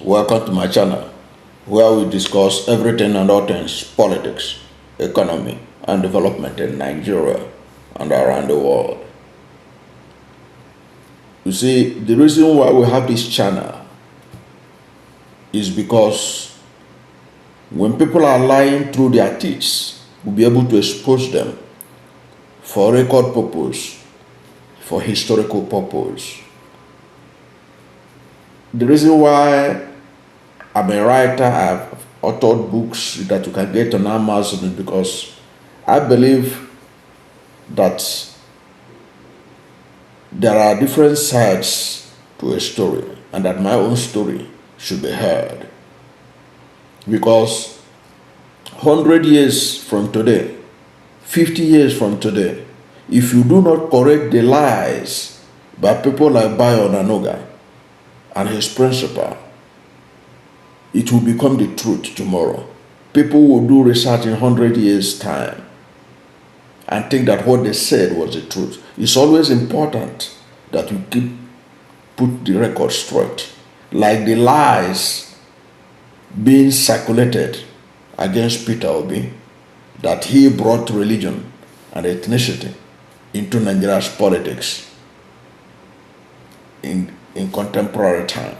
Welcome to my channel, where we discuss everything and all things politics, economy, and development in Nigeria and around the world. You see, the reason why we have this channel is because when people are lying through their teeth, we'll be able to expose them for record purpose, for historical purpose. The reason why I'm a writer, I've authored books that you can get on Amazon, is because I believe that there are different sides to a story and that my own story should be heard. Because 100 years from today, 50 years from today, if you do not correct the lies by people like Bayo Onanuga and his principal, it will become the truth tomorrow. People will do research in 100 years' time and think that what they said was the truth. It's always important that we put the record straight. Like the lies being circulated against Peter Obi, that he brought religion and ethnicity into Nigeria's politics in contemporary time.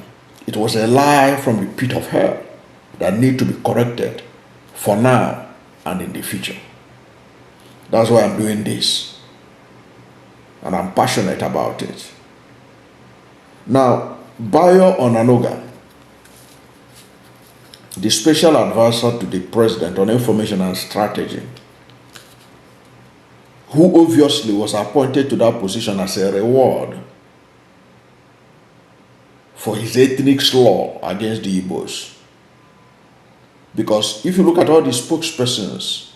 It was a lie from the pit of hell that need to be corrected for now and in the future. That's why I'm doing this, and I'm passionate about it. Now, Bayo Onanuga, the special advisor to the president on information and strategy, who obviously was appointed to that position as a reward for his ethnic slur against the Igbos. Because if you look at all the spokespersons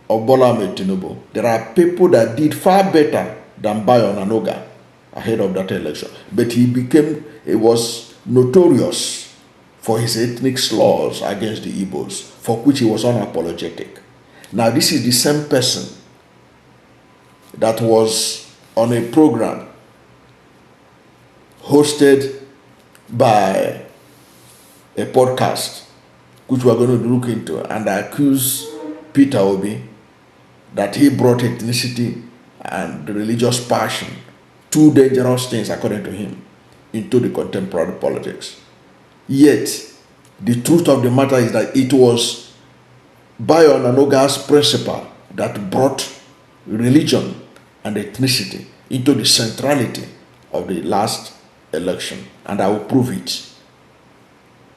of Bola Ahmed Tinubu, there are people that did far better than Bayo Onanuga ahead of that election. But he was notorious for his ethnic slurs against the Igbos, for which he was unapologetic. Now this is the same person that was on a program hosted by a podcast, which we're going to look into, and accuse Peter Obi that he brought ethnicity and religious passion, two dangerous things according to him, into the contemporary politics. Yet, the truth of the matter is that it was Bayo Onanuga's principle that brought religion and ethnicity into the centrality of the last election, and I will prove it.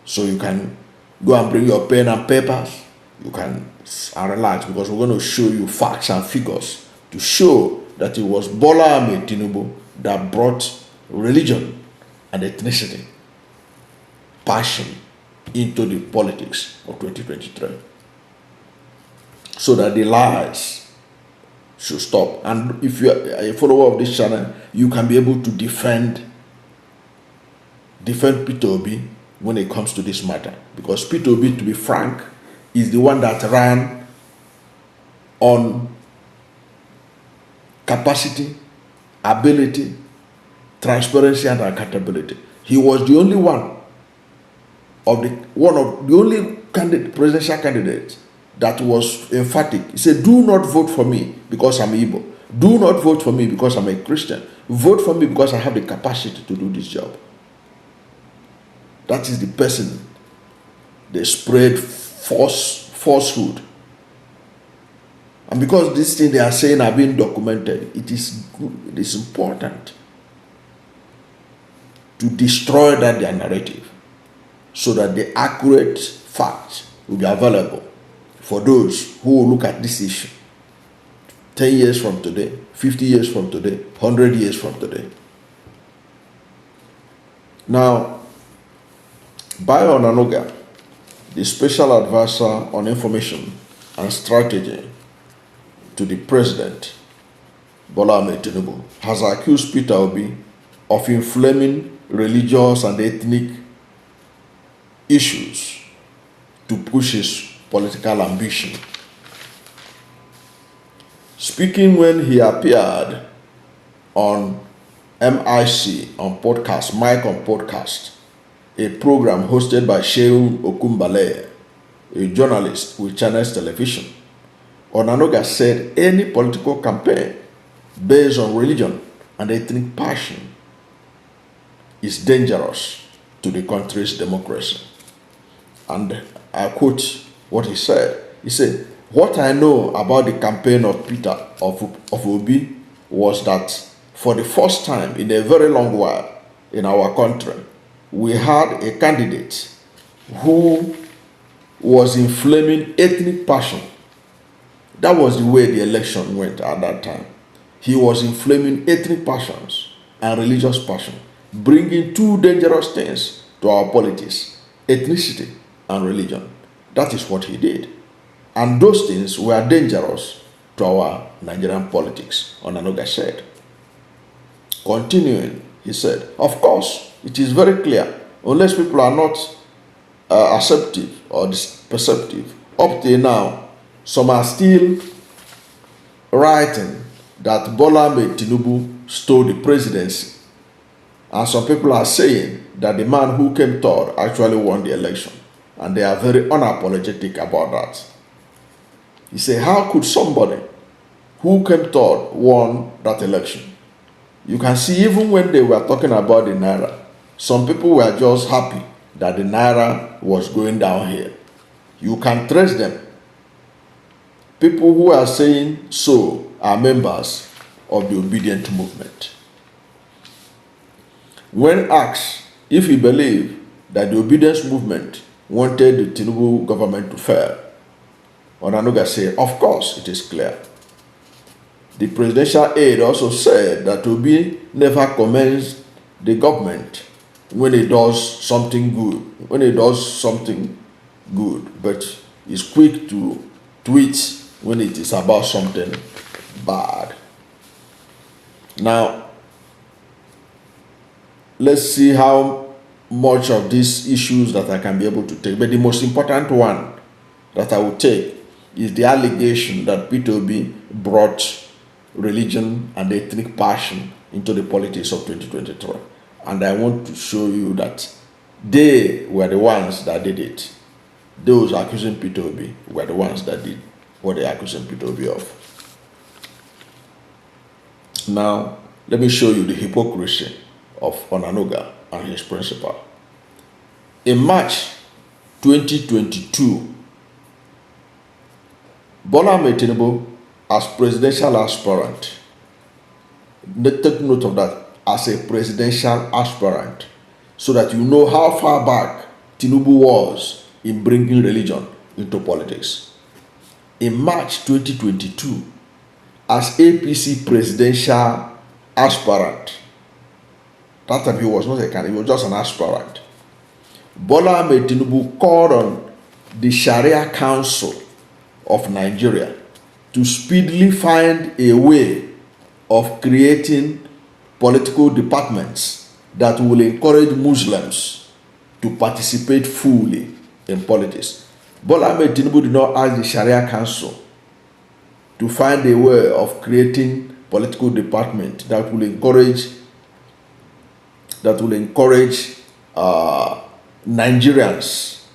So you can go and bring your pen and papers, you can relax, because we're going to show you facts and figures to show that it was Bola Ahmed Tinubu that brought religion and ethnicity, passion into the politics of 2023, so that the lies should stop. And if you are a follower of this channel, you can be able to defend Peter Obi when it comes to this matter, because Peter Obi, to be frank, is the one that ran on capacity, ability, transparency, and accountability. He was the only one of the only presidential candidates that was emphatic. He said, "Do not vote for me because I'm Igbo. Do not vote for me because I'm a Christian. Vote for me because I have the capacity to do this job." That is the person they spread falsehood. And because these things they are saying are being documented, it is important to destroy their narrative, so that the accurate facts will be available for those who will look at this issue 10 years from today, 50 years from today, 100 years from today. Now, Bayo Onanuga, the special advisor on information and strategy to the president, Bola Ahmed Tinubu, has accused Peter Obi of inflaming religious and ethnic issues to push his political ambition. Speaking when he appeared on MIC on podcast, Mike on podcast, a program hosted by Shehu Okumbale, a journalist with Channels Television. Onanuga said any political campaign based on religion and ethnic passion is dangerous to the country's democracy. And I quote what he said. He said, "What I know about the campaign of Peter of Obi was that for the first time in a very long while in our country, we had a candidate who was inflaming ethnic passion." That was the way the election went at that time. He was inflaming ethnic passions and religious passion, bringing two dangerous things to our politics: ethnicity and religion. That is what he did. And those things were dangerous to our Nigerian politics, Onanuga said. Continuing, he said, "Of course, it is very clear, unless people are not acceptive or perceptive, up till now, some are still writing that Bola Ahmed Tinubu stole the presidency. And some people are saying that the man who came third actually won the election. And they are very unapologetic about that." He said, how could somebody who came third won that election? You can see even when they were talking about the Naira, some people were just happy that the Naira was going down here. You can trace them. People who are saying so are members of the obedient movement. When asked if he believed that the obedience movement wanted the Tinubu government to fail, Onanuga said, of course, it is clear. The presidential aide also said that Obi never commends the government when it does something good, but is quick to tweet when it is about something bad. Now, let's see how much of these issues that I can be able to take. But the most important one that I will take is the allegation that Peter Obi brought religion and ethnic passion into the politics of 2023. And I want to show you that they were the ones that did it. Those accusing Peter Obi were the ones that did what they are accusing Peter Obi of. Now, let me show you the hypocrisy of Onanuga and his principal. In March 2022, Bola Ahmed Tinubu, as presidential aspirant, take note of that, as a presidential aspirant, so that you know how far back Tinubu was in bringing religion into politics. In March 2022, as APC presidential aspirant, that time he was not a candidate, he was just an aspirant, Bola Ahmed Tinubu called on the Sharia Council of Nigeria to speedily find a way of creating political departments that will encourage Muslims to participate fully in politics. Bola Ahmed Tinubu did not ask the Sharia Council to find a way of creating political department that will encourage Nigerians,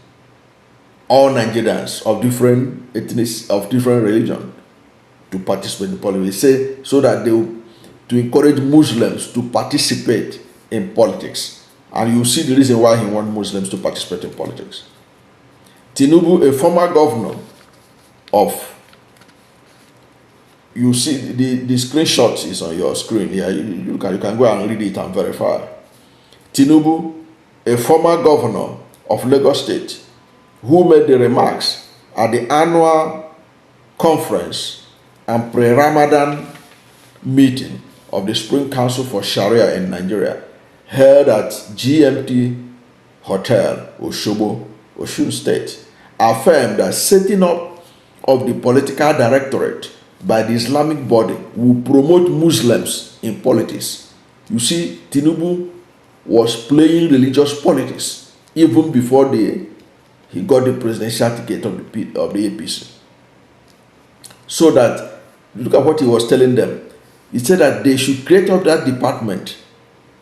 all Nigerians of different ethnic, of different religion, to participate in politics. Say so that to encourage Muslims to participate in politics. And you see the reason why he wants Muslims to participate in politics. Tinubu, a former governor of, you see the screenshot is on your screen here. You can go and read it and verify. Tinubu, a former governor of Lagos State, who made the remarks at the annual conference and pre-Ramadan meeting of the Spring Council for Sharia in Nigeria, held at GMT Hotel, Osogbo, Osun State, affirmed that setting up of the political directorate by the Islamic body will promote Muslims in politics. You see, Tinubu was playing religious politics even before he got the presidential ticket of the APC. So that, look at what he was telling them. He said that they should create up that department,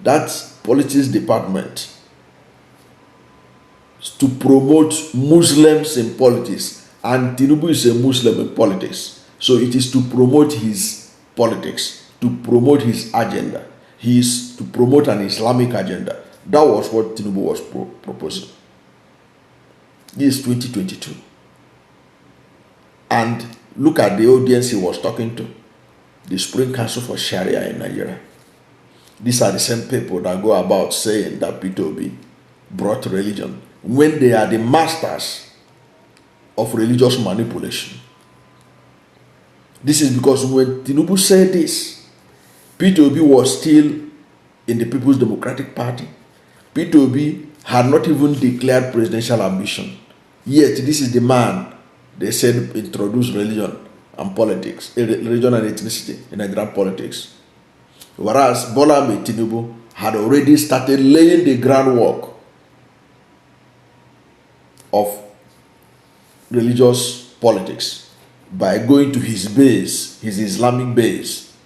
that politics department, to promote Muslims in politics, and Tinubu is a Muslim in politics. So it is to promote his politics, to promote his agenda. He is to promote an Islamic agenda. That was what Tinubu was proposing. This is 2022. And look at the audience he was talking to. The Supreme Council for Sharia in Nigeria. These are the same people that go about saying that Peter Obi brought religion, when they are the masters of religious manipulation. This is because when Tinubu said this, Peter Obi was still in the People's Democratic Party. Peter Obi had not even declared presidential ambition. Yet this is the man they said introduced religion and politics, religion and ethnicity in Nigerian politics. Whereas Bola Ahmed Tinubu had already started laying the groundwork of religious politics by going to his base, his Islamic base,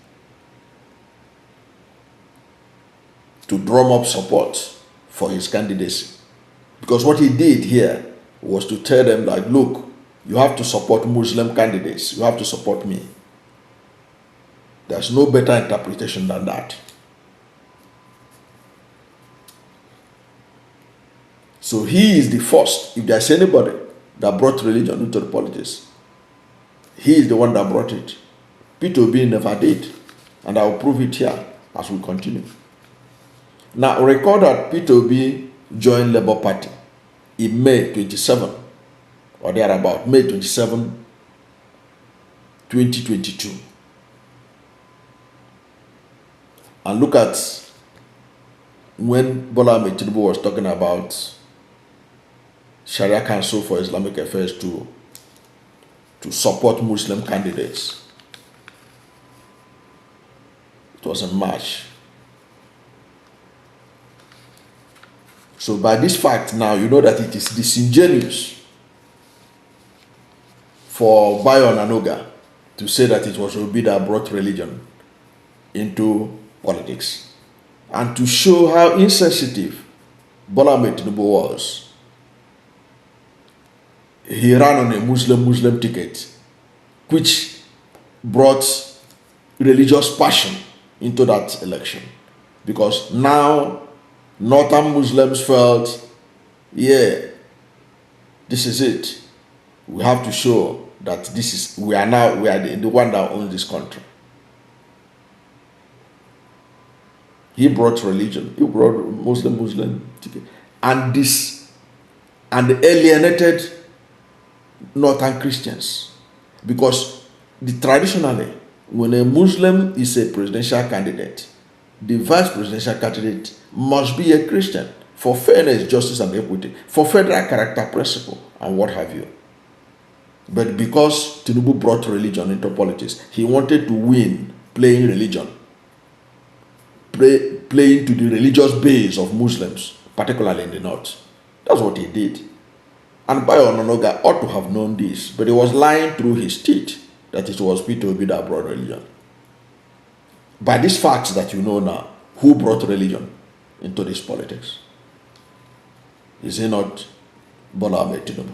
to drum up support for his candidacy. Because what he did here was to tell them that, look, you have to support Muslim candidates, you have to support me. There's no better interpretation than that. So he is the first. If there's anybody that brought religion into the politics, he is the one that brought it. Peter Obi never did. And I will prove it here as we continue. Now, recall that Peter Obi joined Labour Party in May 27, or thereabout, May 27, 2022. And look at when Bola Ahmed Tinubu was talking about Sharia Council for Islamic Affairs to support Muslim candidates. It was in March. So by this fact now, you know that it is disingenuous for Bayo Onanuga to say that it was Obi that brought religion into politics, and to show how insensitive Bola Ahmed Tinubu was. He ran on a Muslim ticket, which brought religious passion into that election, because now Northern Muslims felt, yeah, this is it. We have to show that we are the one that owns this country. He brought religion. He brought Muslim ticket, and alienated Northern Christians, because traditionally, when a Muslim is a presidential candidate, the vice presidential candidate must be a Christian for fairness, justice, and equity, for federal character principle, and what have you. But because Tinubu brought religion into politics, he wanted to win playing religion, playing to the religious base of Muslims, particularly in the north. That's what he did. And Bayo Onanuga ought to have known this, but he was lying through his teeth that it was Peter Obi that brought religion. By these facts that you know now, who brought religion into this politics? Is it not Bola Ahmed Tinubu?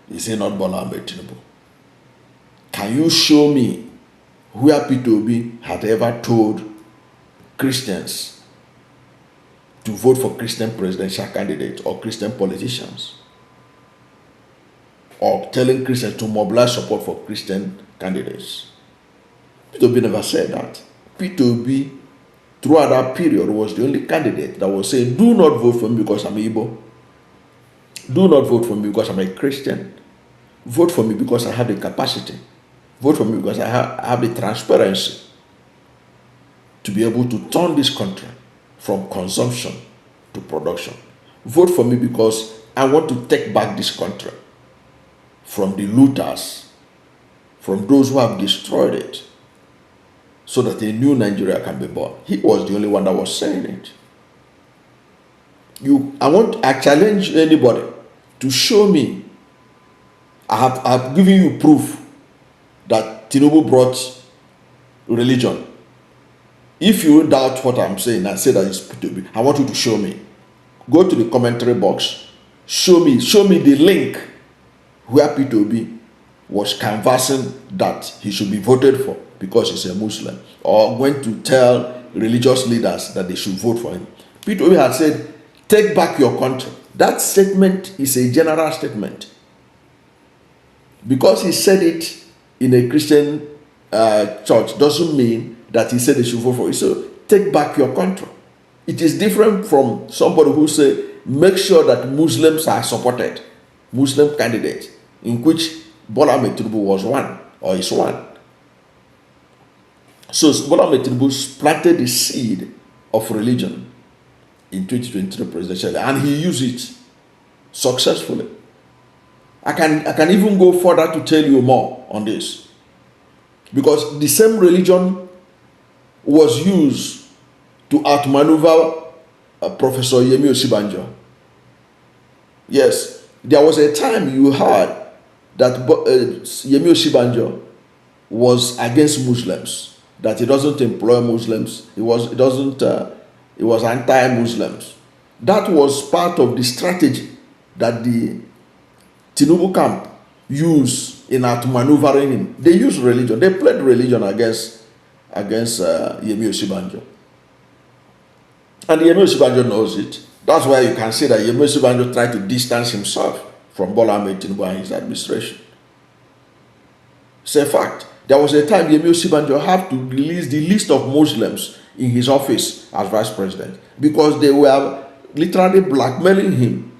Is it not Bola Ahmed Tinubu? Can you show me where Peter Obi had ever told Christians to vote for Christian presidential candidates or Christian politicians, or telling Christians to mobilize support for Christian candidates? Peter Obi never said that. Peter Obi, throughout that period, was the only candidate that was saying, do not vote for me because I'm Igbo. Do not vote for me because I'm a Christian. Vote for me because I have the capacity. Vote for me because I have the transparency to be able to turn this country from consumption to production. Vote for me because I want to take back this country from the looters, from those who have destroyed it, so that a new Nigeria can be born. He was the only one that was saying it. I challenge anybody to show me. I have given you proof that Tinubu brought religion. If you doubt what I'm saying and say that it's Peter Obi, I want you to show me. Go to the commentary box. Show me the link where Peter Obi was canvassing that he should be voted for because he's a Muslim, or went to tell religious leaders that they should vote for him. Peter Obi had said, take back your country. That statement is a general statement. Because he said it in a Christian church doesn't mean that he said they should vote for it. So take back your country. It is different from somebody who say, make sure that Muslims are supported, Muslim candidates, in which Bola Ahmed Tinubu was one, or is one. So Bola Ahmed Tinubu planted the seed of religion in 2023 presidential, and he used it successfully. I can even go further to tell you more on this, because the same religion was used to outmaneuver Professor Yemi Osinbajo. Yes, there was a time you heard that Yemi Osinbajo was against Muslims, that he doesn't employ Muslims, he was anti-Muslims. That was part of the strategy that the Tinubu camp used in outmaneuvering him. They used religion, they played religion against Yemi Osinbajo. And Yemi Osinbajo knows it. That's why you can see that Yemi Osinbajo tried to distance himself from Bola Ahmed Tinubu and his administration. It's a fact. There was a time Yemi Osinbajo had to release the list of Muslims in his office as vice president because they were literally blackmailing him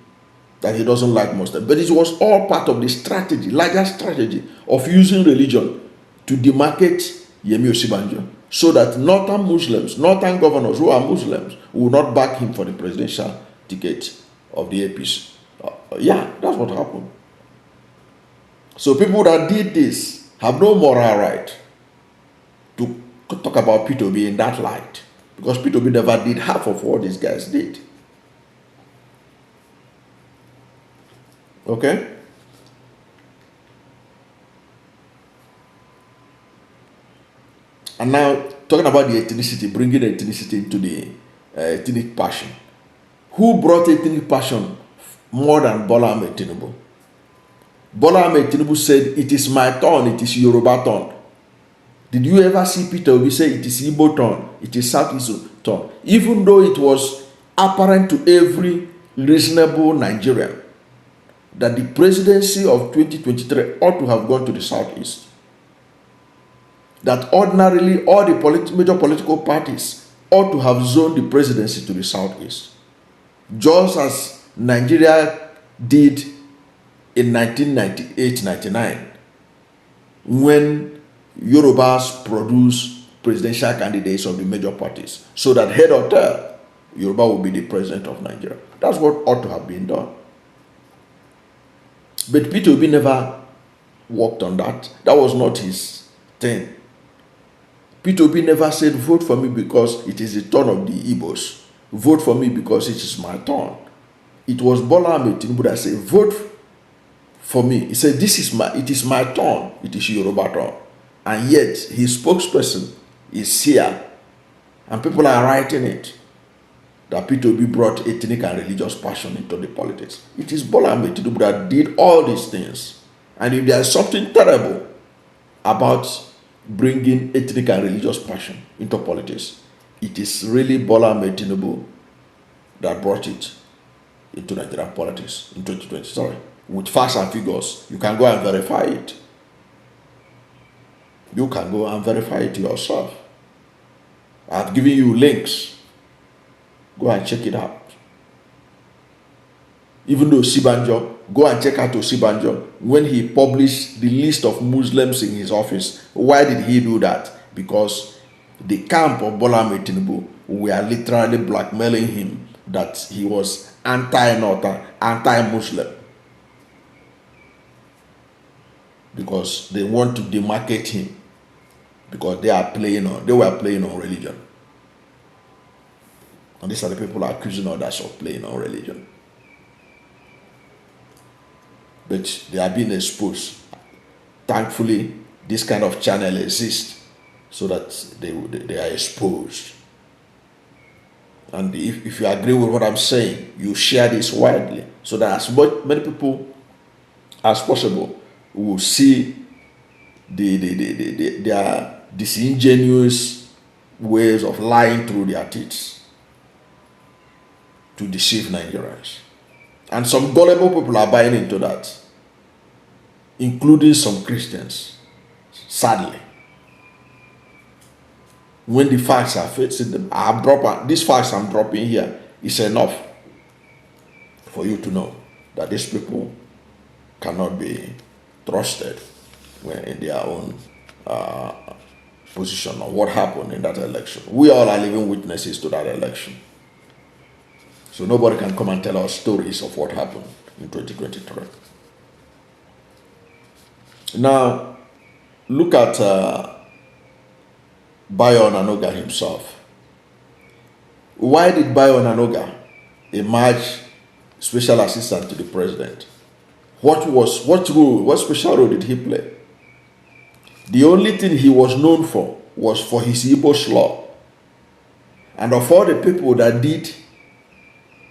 that he doesn't like Muslims. But it was all part of the strategy, larger strategy of using religion to demarcate Yemi Osinbajo, so that northern Muslims, northern governors who are Muslims, will not back him for the presidential ticket of the APC. Yeah, that's what happened. So people that did this have no moral right to talk about Peter Obi in that light, because Peter Obi never did half of what these guys did. Okay? And now, talking about the ethnicity, bringing ethnicity into the ethnic passion. Who brought ethnic passion more than Bola Ahmed Tinubu? Bola Ahmed Tinubu said, it is my turn, it is Yoruba turn. Did you ever see Peter Obi say it is Igbo turn, it is Southeast turn? Even though it was apparent to every reasonable Nigerian that the presidency of 2023 ought to have gone to the Southeast. That ordinarily all the major political parties ought to have zoned the presidency to the Southeast. Just as Nigeria did in 1998-99, when Yorubas produced presidential candidates of the major parties, so that head or tail, Yoruba will be the president of Nigeria. That's what ought to have been done. But Peter Obi never worked on that. That was not his thing. Peter Obi never said, vote for me because it is the turn of the Igbos. Vote for me because it is my turn. It was Bola Ahmed Tinubu that said, vote for me. He said, it is my turn. It is Yoruba turn. And yet, his spokesperson is here. And people are writing it, that Peter Obi brought ethnic and religious passion into the politics. It is Bola Ahmed Tinubu that did all these things. And if there is something terrible about bringing ethnic and religious passion into politics, it is really Bola Ahmed Tinubu that brought it into Nigerian politics in 2020. Sorry, with facts and figures. You can go and verify it. You can go and verify it yourself. I've given you links. Go and check it out. Even though Osinbajo, go and check out Osinbajo when he published the list of Muslims in his office. Why did he do that? Because the camp of Bola Ahmed Tinubu were literally blackmailing him that he was anti-Northern, anti-Muslim. Because they want to demarcate him. Because they were playing on religion. And these are the people accusing others of playing on religion. But they are being exposed. Thankfully, this kind of channel exists so that they are exposed. And if you agree with what I'm saying, you share this widely so that as many people as possible will see their disingenuous ways of lying through their teeth to deceive Nigerians. And some gullible people are buying into that, including some Christians, sadly. When the facts are facing them, these facts I'm dropping here is enough for you to know that these people cannot be trusted in their own position on what happened in that election. We all are living witnesses to that election. So nobody can come and tell us stories of what happened in 2023. Now, look at Bayo Onanuga himself. Why did Bayo Onanuga emerge special assistant to the president? What special role did he play? The only thing he was known for was for his Igbo slur. And of all the people that did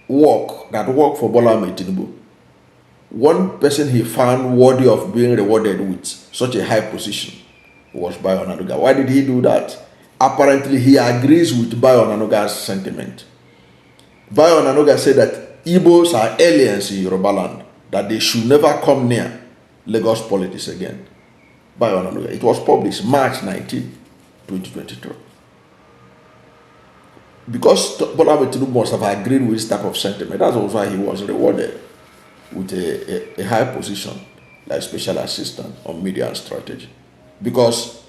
work for Bola Ahmed Tinubu, one person he found worthy of being rewarded with such a high position was Bayo Onanuga. Why did he do that? Apparently, he agrees with Bayo Onanuga's sentiment. Bayo Onanuga said that Igbos are aliens in Yoruba land, that they should never come near Lagos politics again. Bayo Onanuga. It was published March 19, 2022. Because Bola Ahmed Tinubu must have agreed with this type of sentiment, that's also why he was rewarded with a high position like special assistant on media and strategy. Because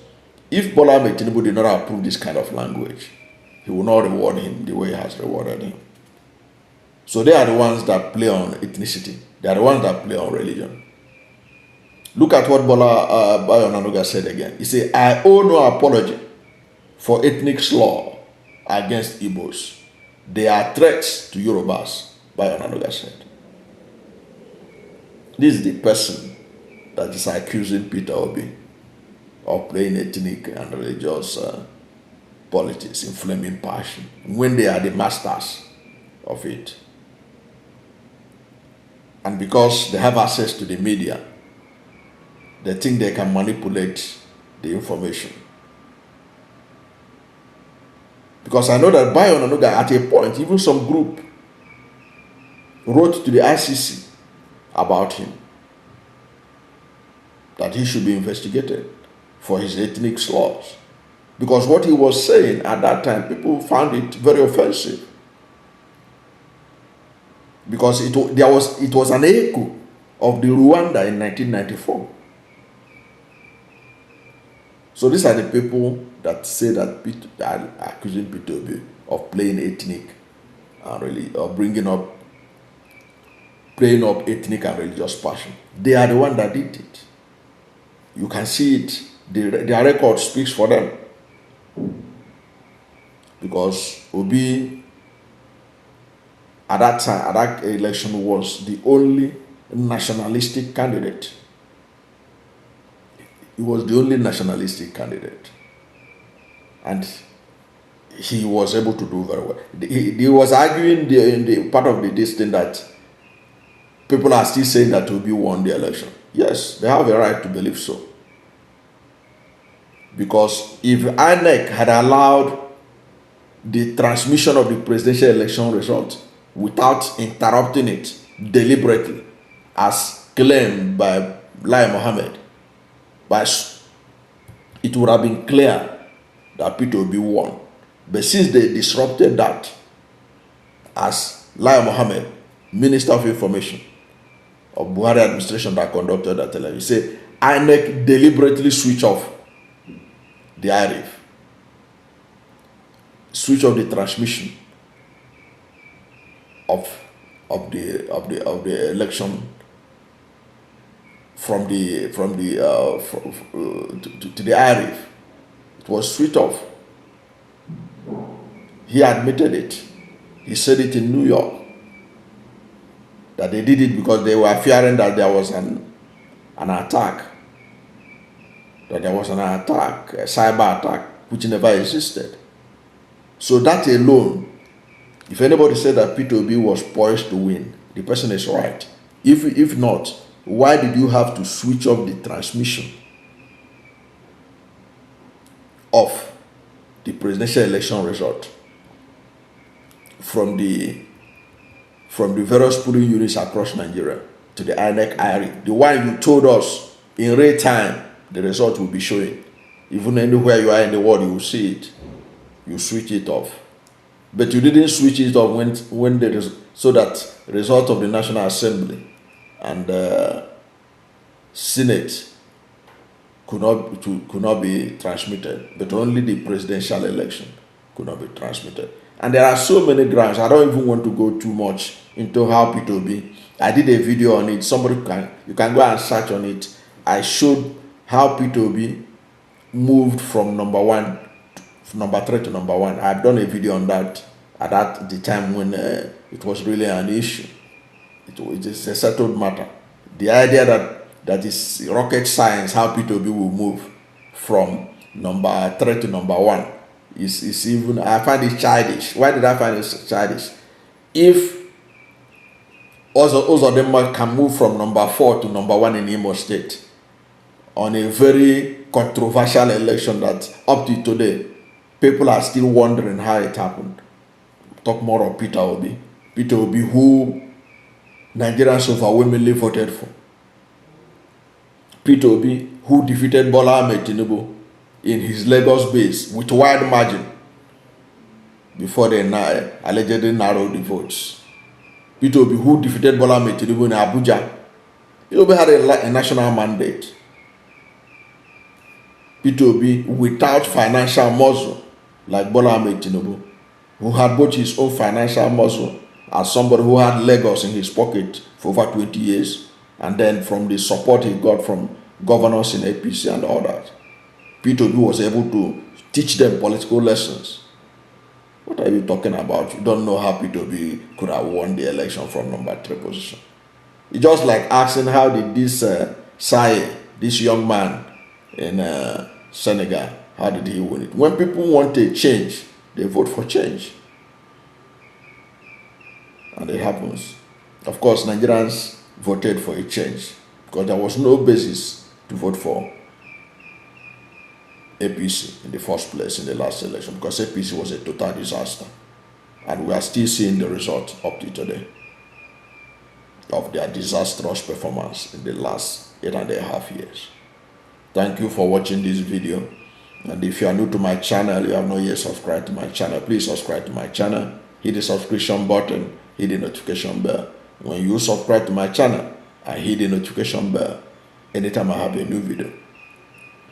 if Bola Ahmed Tinubu did not approve this kind of language, he will not reward him the way he has rewarded him. So they are the ones that play on ethnicity. They are the ones that play on religion. Look at what Bayo Onanuga said again. He said, I owe no apology for ethnic slur against Igbos. They are threats to Yorubas, Bayo Onanuga said. This is the person that is accusing Peter Obi of playing ethnic and religious politics, inflaming passion, when they are the masters of it. And because they have access to the media, they think they can manipulate the information. Because I know that Bayo Onanuga, at a point, even some group wrote to the ICC about him, that he should be investigated for his ethnic slurs. Because what he was saying at that time, people found it very offensive. Because it was an echo of the Rwanda in 1994. So these are the people that say that are accusing Peter Obi of playing ethnic and or playing up ethnic and religious passion. They are the one that did it. You can see it. Their record speaks for them. Because Obi, at that time, at that election, was the only nationalistic candidate. He was the only nationalistic candidate. And he was able to do very well. He was arguing in the part of this thing that people are still saying that Obi won the election. Yes, they have a right to believe so. Because if INEC had allowed the transmission of the presidential election result without interrupting it deliberately, as claimed by Lai Mohammed, it would have been clear that Peter Obi won. But since they disrupted that, as Lai Mohammed, Minister of Information of Buhari administration that conducted that election, he said INEC deliberately switch off the IRIF, switch off the transmission of the election to the IRIF. It was switched off. He admitted it. He said it in New York, that they did it because they were fearing that there was an attack. That there was an attack, a cyber attack, which never existed. So that alone If anybody said that Peter Obi was poised to win, the person is right. If not, why did you have to switch off the transmission of the presidential election result from the various polling units across Nigeria to the INEC IRE? The one you told us in real time the result will be showing. Even anywhere you are in the world, you will see it. You switch it off. But you didn't switch it off when there is, so that the result of the National Assembly and Senate could not be transmitted, but only the presidential election could not be transmitted. And there are so many grounds. I don't even want to go too much into how Peter Obi. I did a video on it. You can go and search on it. I showed how Peter Obi moved from number 3 to number 1. I've done a video on that at the time when it was really an issue. It is a settled matter. The idea that is rocket science, how Peter Obi will move from number 3 to number 1 is even, I find it childish. Why did I find it childish? If Uzodinma can move from number 4 to number 1 in Imo State on a very controversial election that up to today, people are still wondering how it happened. Talk more of Peter Obi. Peter Obi, who Nigerians overwhelmingly voted for. Peter Obi, who defeated Bola Ahmed Tinubu in his Lagos base with wide margin before they allegedly narrowed the votes. Peter Obi, who defeated Bola Ahmed Tinubu in Abuja. Peter Obi had a national mandate. Peter Obi, without financial muscle, like Bola Ahmed Tinubu, who had both his own financial muscle as somebody who had Lagos in his pocket for over 20 years, and then from the support he got from governors in APC and all that, Peter Obi was able to teach them political lessons. What are you talking about? You don't know how Peter Obi could have won the election from number 3 position. It's just like asking how did this this young man in Senegal, how did he win it? When people want a change, they vote for change. And it happens. Of course, Nigerians voted for a change because there was no basis to vote for APC in the first place in the last election, because APC was a total disaster. And we are still seeing the result up to today of their disastrous performance in the last 8.5 years. Thank you for watching this video. And if you are new to my channel, you have not yet subscribed to my channel, please subscribe to my channel. Hit the subscription button, hit the notification bell. When you subscribe to my channel and hit the notification bell, anytime I have a new video,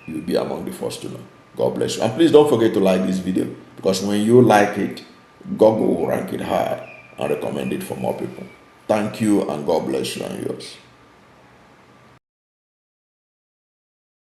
you will be among the first to know. God bless you. And please don't forget to like this video, because when you like it, Google will rank it higher and recommend it for more people. Thank you, and God bless you and yours.